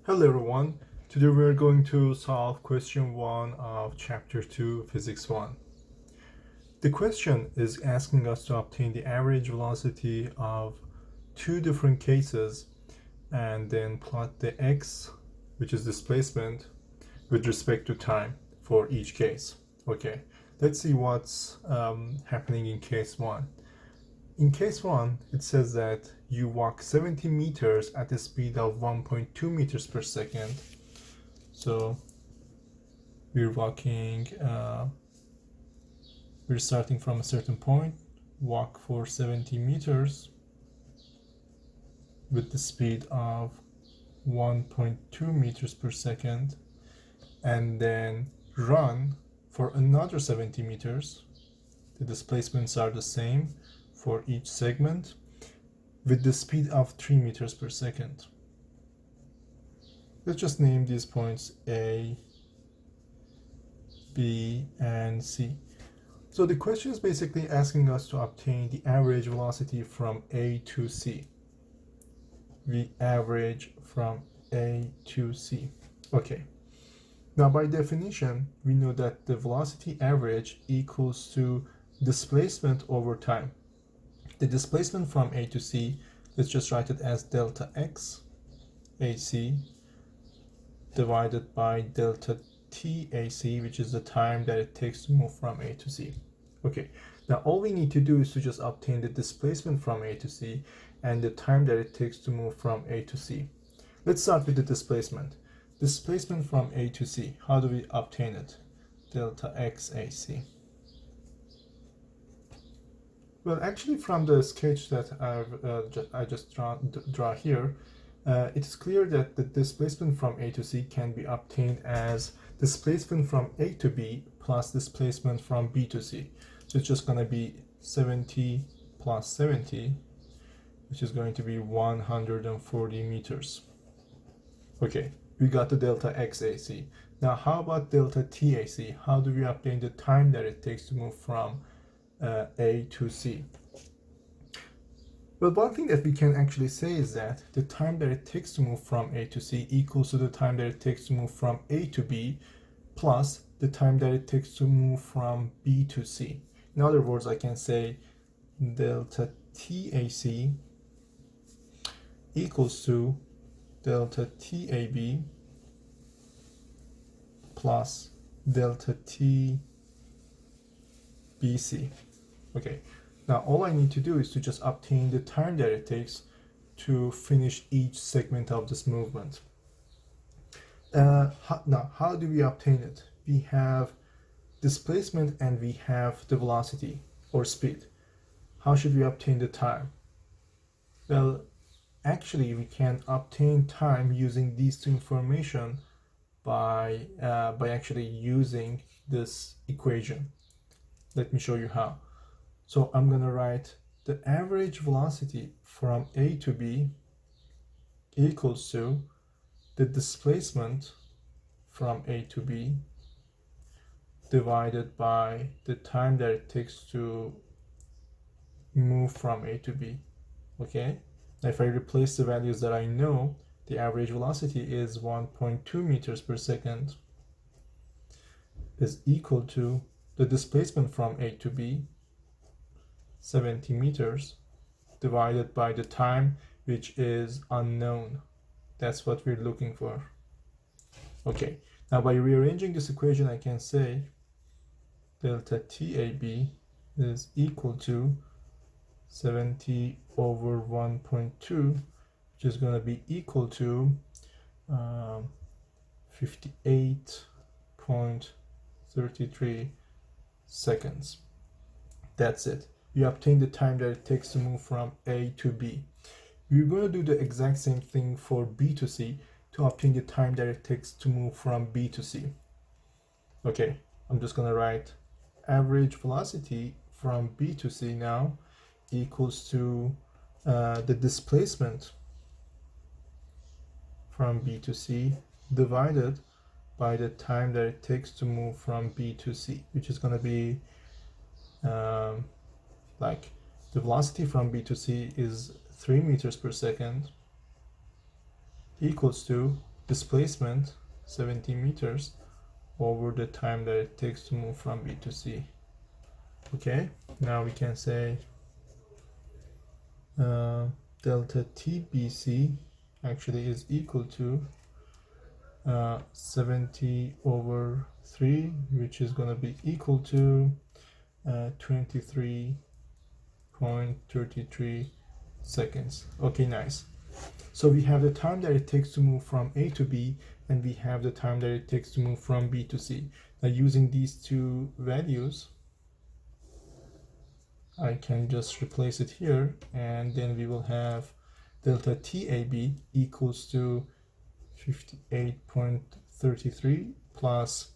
Hello everyone, today we're going to solve question 1 of chapter 2 physics 1. The question is asking us to obtain the average velocity of two different cases and then plot the x, which is displacement, with respect to time for each case. Okay, let's see what's happening in case 1. In case 1, it says that you walk 70 meters at a speed of 1.2 meters per second. So we're starting from a certain point, walk for 70 meters with the speed of 1.2 meters per second, and then run for another 70 meters. The displacements are the same for each segment with the speed of 3 meters per second. Let's just name these points A, B, and C. So the question is basically asking us to obtain the average velocity from A to C. We average from A to C. Okay. Now by definition, we know that the velocity average equals to displacement over time. The displacement from A to C, let's just write it as delta x AC divided by delta t AC, which is the time that it takes to move from A to C. Okay, now all we need to do is to just obtain the displacement from A to C and the time that it takes to move from A to C. Let's start with the displacement. Displacement from A to C, how do we obtain it? Delta x AC. Well, actually from the sketch that I just draw here, it is clear that the displacement from A to C can be obtained as displacement from A to B plus displacement from B to C. So it's just going to be 70 plus 70, which is going to be 140 meters. Okay, we got the delta x AC. Now how about delta t AC? How do we obtain the time that it takes to move from A to C? Well, one thing that we can actually say is that the time that it takes to move from A to C equals to the time that it takes to move from A to B plus the time that it takes to move from B to C. In other words, I can say delta TAC equals to delta TAB plus delta TBC. Okay. Now all I need to do is to just obtain the time that it takes to finish each segment of this movement. Now, how do we obtain it? We have displacement and we have the velocity or speed. How should we obtain the time? Well, actually we can obtain time using these two information by actually using this equation. Let me show you how. So I'm going to write the average velocity from A to B equals to the displacement from A to B divided by the time that it takes to move from A to B. Okay? Now if I replace the values that I know, the average velocity is 1.2 meters per second is equal to the displacement from A to B, 70 meters, divided by the time, which is unknown. That's what we're looking for. Okay, now by rearranging this equation, I can say delta TAB is equal to 70 over 1.2, which is going to be equal to 58.33 seconds. That's it. We obtain the time that it takes to move from A to B. We're going to do the exact same thing for B to C to obtain the time that it takes to move from B to C. Okay, I'm just going to write average velocity from B to C now equals to the displacement from B to C divided by the time that it takes to move from B to C, which is going to be like the velocity from B to C is 3 meters per second equals to displacement 70 meters over the time that it takes to move from B to C. Okay, now we can say delta TBC actually is equal to 70 over 3, which is going to be equal to 23.33 seconds. Okay, nice. So we have the time that it takes to move from A to B, and we have the time that it takes to move from B to C. Now using these two values, I can just replace it here, and then we will have delta TAB equals to 58.33 plus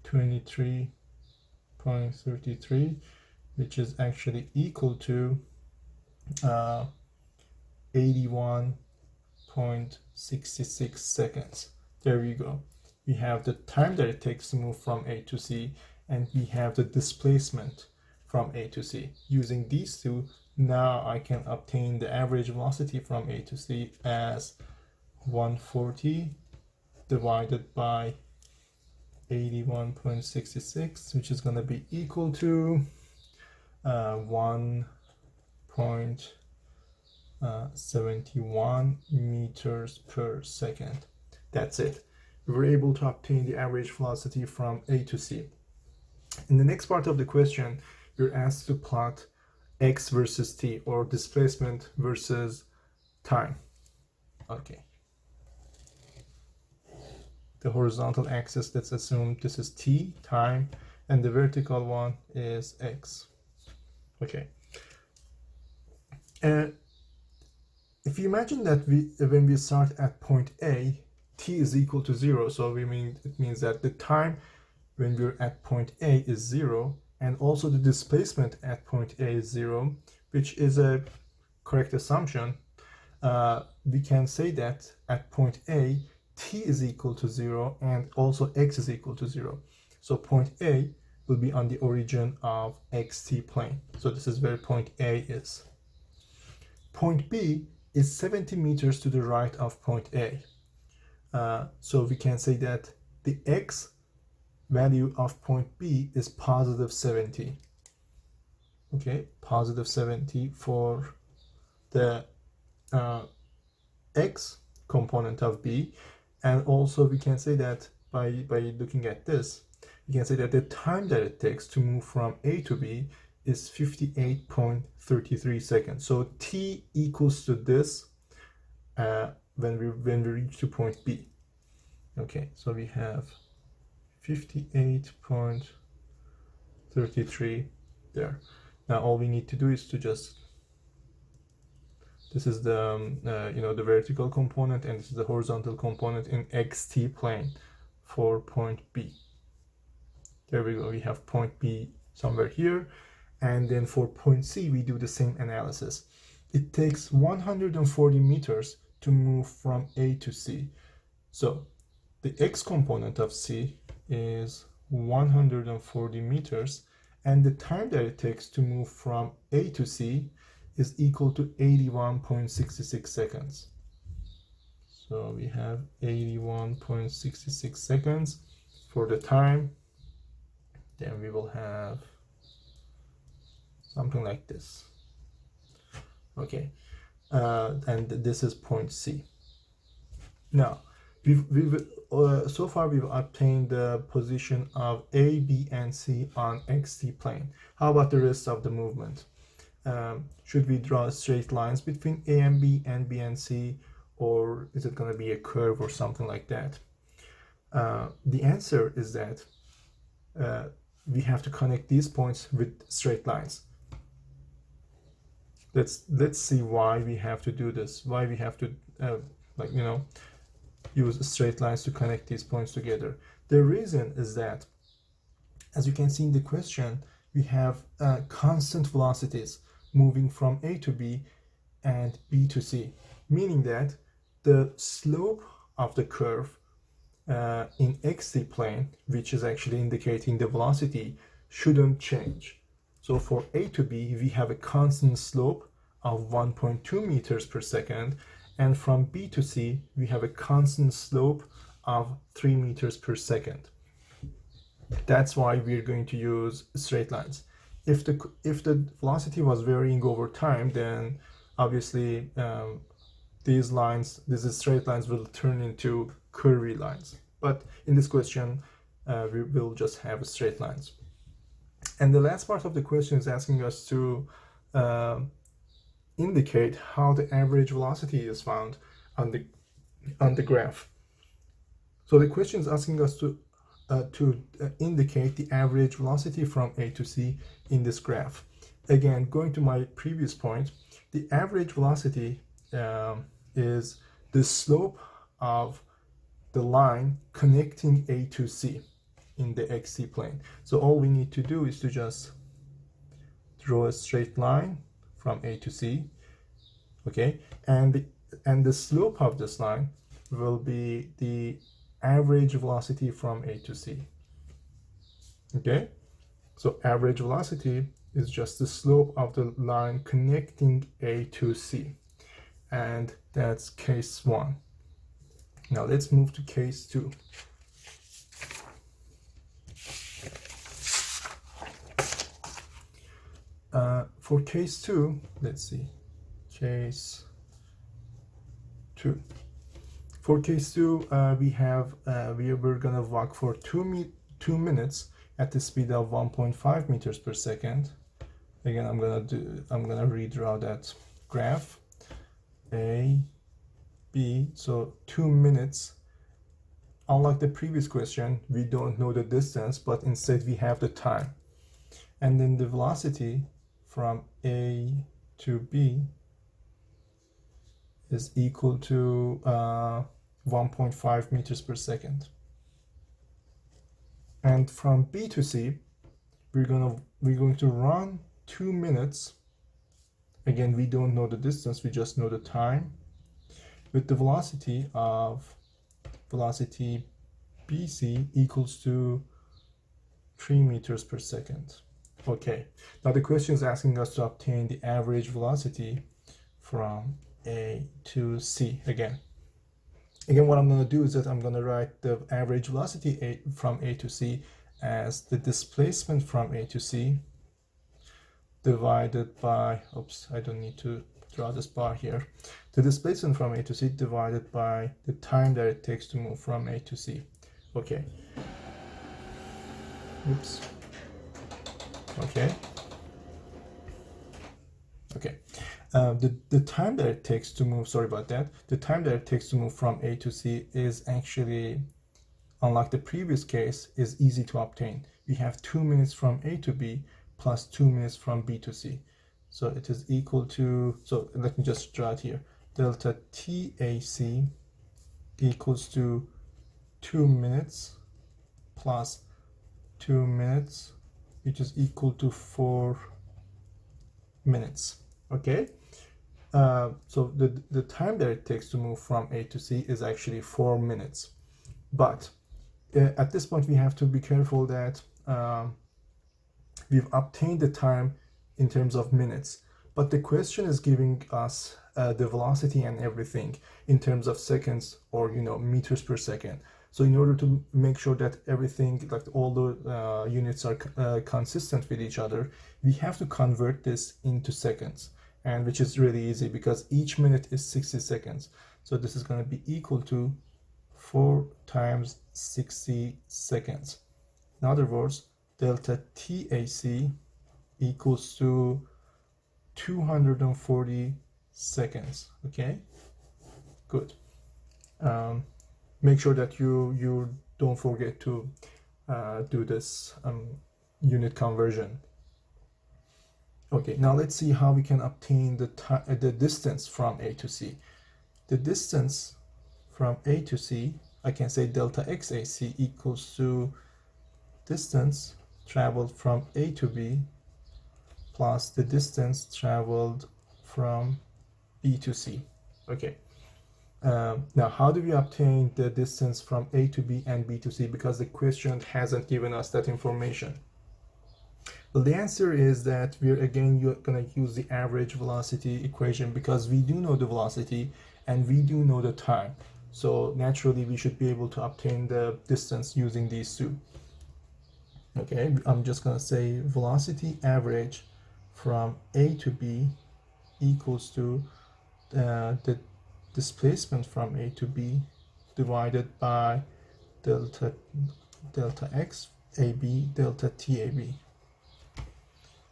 23.33, which is actually equal to 81.66 seconds. There we go. We have the time that it takes to move from A to C, and we have the displacement from A to C. Using these two, now I can obtain the average velocity from A to C as 140 divided by 81.66, which is going to be equal to 1.71 meters per second. That's it. We were able to obtain the average velocity from A to C. In the next part of the question, you're asked to plot x versus t, or displacement versus time. Okay. The horizontal axis, let's assume this is t, time, and the vertical one is x. Okay. If you imagine that when we start at point A, t is equal to 0, so it means that the time when we're at point A is 0, and also the displacement at point A is 0, which is a correct assumption. We can say that at point A, t is equal to 0 and also x is equal to 0. So point A will be on the origin of xt plane. So this is where point A is. Point B is 70 meters to the right of point A. So we can say that the x value of point B is positive 70. Okay, positive 70 for the x component of B. And also we can say that by looking at this, we can say that the time that it takes to move from A to B is 58.33 seconds. So t equals to this when we reach to point B. Okay, so we have 58.33 there. Now all we need to do is to just, this is the the vertical component, and this is the horizontal component in xt plane for point B. There we go. We have point B somewhere here, and then for point C we do the same analysis. It takes 140 meters to move from A to C. So the x component of C is 140 meters, and the time that it takes to move from A to C is equal to 81.66 seconds. So we have 81.66 seconds for the time. Then we will have something like this. Okay, and this is point C. Now, so far we've obtained the position of A, B, and C on xt plane. How about the rest of the movement? Should we draw straight lines between A and B and B and C, or is it going to be a curve or something like that? The answer is that we have to connect these points with straight lines. Let's see why we have to do this. Why we have to use straight lines to connect these points together. The reason is that, as you can see in the question, we have constant velocities moving from A to B and B to C, meaning that the slope of the curve in xt plane, which is actually indicating the velocity, shouldn't change. So for A to B, we have a constant slope of 1.2 meters per second, And from B to C, we have a constant slope of 3 meters per second. That's why we're going to use straight lines. If the velocity was varying over time, then obviously these straight lines will turn into curvy lines. But in this question, we will just have straight lines. And the last part of the question is asking us to indicate how the average velocity is found on the graph. So the question is asking us to indicate the average velocity from A to C in this graph. Again, going to my previous point, the average velocity is the slope of the line connecting A to C in the XC plane. So all we need to do is to just draw a straight line from A to C, okay? And the slope of this line will be the average velocity from A to C, okay? So average velocity is just the slope of the line connecting A to C, and that's case 1. Now let's move to case 2. For case 2, let's see, case 2. For case 2, we're gonna walk for 2 minutes at the speed of 1.5 meters per second. Again, I'm gonna redraw that graph. A, B, so 2 minutes. Unlike the previous question, we don't know the distance, but instead we have the time. And then the velocity from A to B is equal to 1.5 meters per second. And from B to C, we're going to run 2 minutes. Again, we don't know the distance, we just know the time, with the velocity BC equals to 3 meters per second. Okay, now the question is asking us to obtain the average velocity from A to C. Again, what I'm going to do is that I'm going to write the average velocity from A to C as the displacement from A to C divided by, oops, I don't need to draw this bar here. The displacement from A to C divided by the time that it takes to move from A to C. Okay. Oops. Okay. Okay. The time that it takes to move, sorry about that, the time that it takes to move from A to C is actually, unlike the previous case, is easy to obtain. We have 2 minutes from A to B plus 2 minutes from B to C. So it is equal to, so let me just draw it here. Delta TAC equals to 2 minutes plus 2 minutes, which is equal to 4 minutes. Okay, so the time that it takes to move from A to C is actually 4 minutes. But at this point, we have to be careful that we've obtained the time in terms of minutes, but the question is giving us the velocity and everything in terms of seconds or meters per second. So in order to make sure that everything, like all the units are consistent with each other, we have to convert this into seconds, and which is really easy because each minute is 60 seconds. So this is going to be equal to 4 times 60 seconds. In other words, delta TAC equals to 240 seconds. Okay, good. Make sure that you don't forget to do this unit conversion. Okay, now let's see how we can obtain the distance from A to C. The distance from A to C, I can say delta XAC equals to distance traveled from A to B plus the distance traveled from B to C. Okay. Now, how do we obtain the distance from A to B and B to C? Because the question hasn't given us that information. Well, the answer is that we're going to use the average velocity equation, because we do know the velocity and we do know the time. So naturally, we should be able to obtain the distance using these two. Okay, I'm just going to say velocity average from A to B equals to the displacement from A to B divided by delta x AB delta t AB.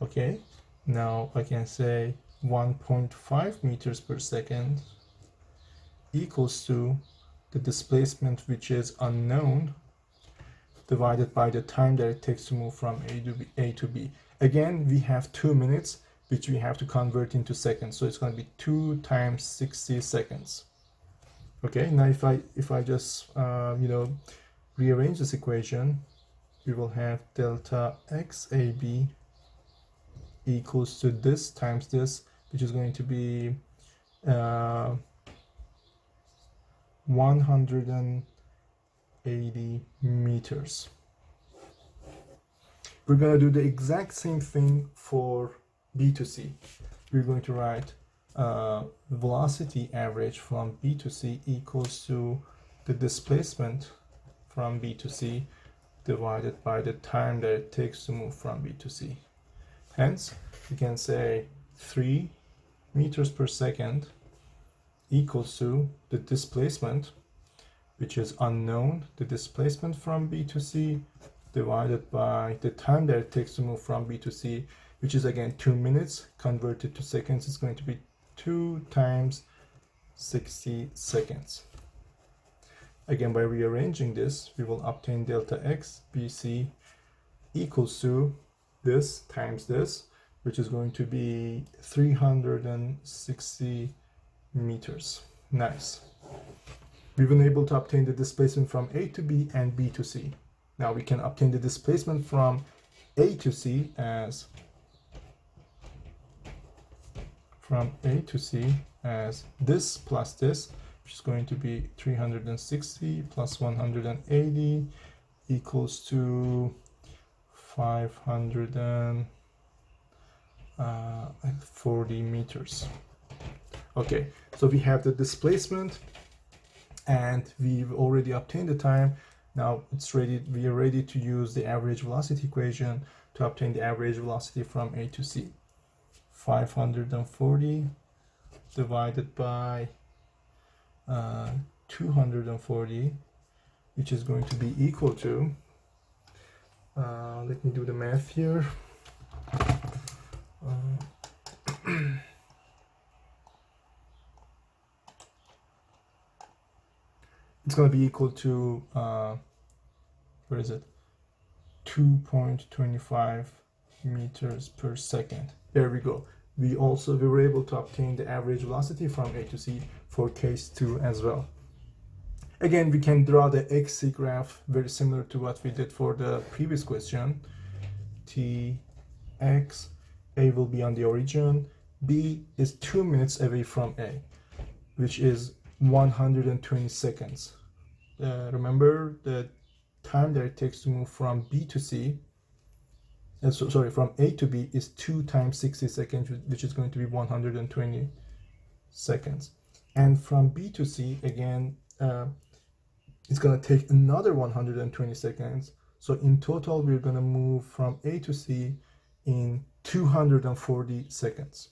Okay, now I can say 1.5 meters per second equals to the displacement, which is unknown, divided by the time that it takes to move from A to B. Again, we have 2 minutes, which we have to convert into seconds. So it's going to be 2 times 60 seconds. Okay, now if I just rearrange this equation, we will have delta x AB equals to this times this, which is going to be 180 meters. We're going to do the exact same thing for B to C. We're going to write velocity average from B to C equals to the displacement from B to C divided by the time that it takes to move from B to C. Hence, we can say 3 meters per second equals to the displacement, which is unknown, the displacement from B to C divided by the time that it takes to move from B to C, which is again 2 minutes. Converted to seconds, it's going to be 2 times 60 seconds. Again, by rearranging this, we will obtain delta x BC equals to this times this, which is going to be 360 meters. Nice. We've been able to obtain the displacement from A to B and B to C. Now we can obtain the displacement from A to C as this plus this, which is going to be 360 plus 180 equals to 540 meters. Okay, so we have the displacement and we've already obtained the time. Now it's ready. We are ready to use the average velocity equation to obtain the average velocity from A to C. 540 divided by 240, which is going to be equal to, let me do the math here. It's going to be equal to, where is it? 2.25 meters per second. There we go. We were able to obtain the average velocity from A to C for case 2 as well. Again, we can draw the XC graph very similar to what we did for the previous question. T, X, A will be on the origin. B is 2 minutes away from A, which is 120 seconds. Remember the time that it takes to move from B to C, from A to B is 2 times 60 seconds, which is going to be 120 seconds. And from B to C, again, it's going to take another 120 seconds. So in total, we're going to move from A to C in 240 seconds.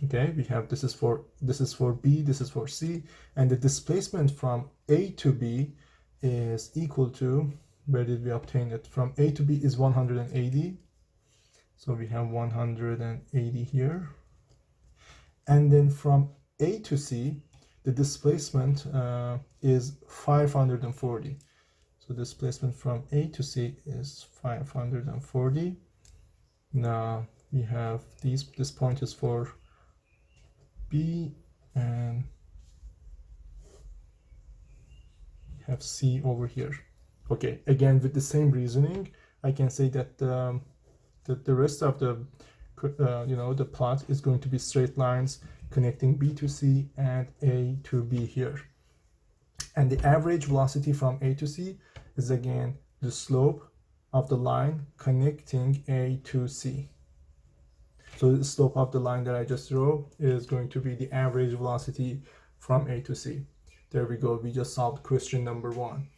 Okay, we have this is for B, this is for C, and the displacement from A to B is equal to, where did we obtain it? From A to B is 180. So we have 180 here. And then from A to C, the displacement is 540. So displacement from A to C is 540. Now we have this point is for B, and we have C over here. Okay, again with the same reasoning, I can say that the rest of the the plot is going to be straight lines connecting B to C and A to B here. And the average velocity from A to C is again the slope of the line connecting A to C. So the slope of the line that I just drew is going to be the average velocity from A to C. There we go. We just solved question number 1.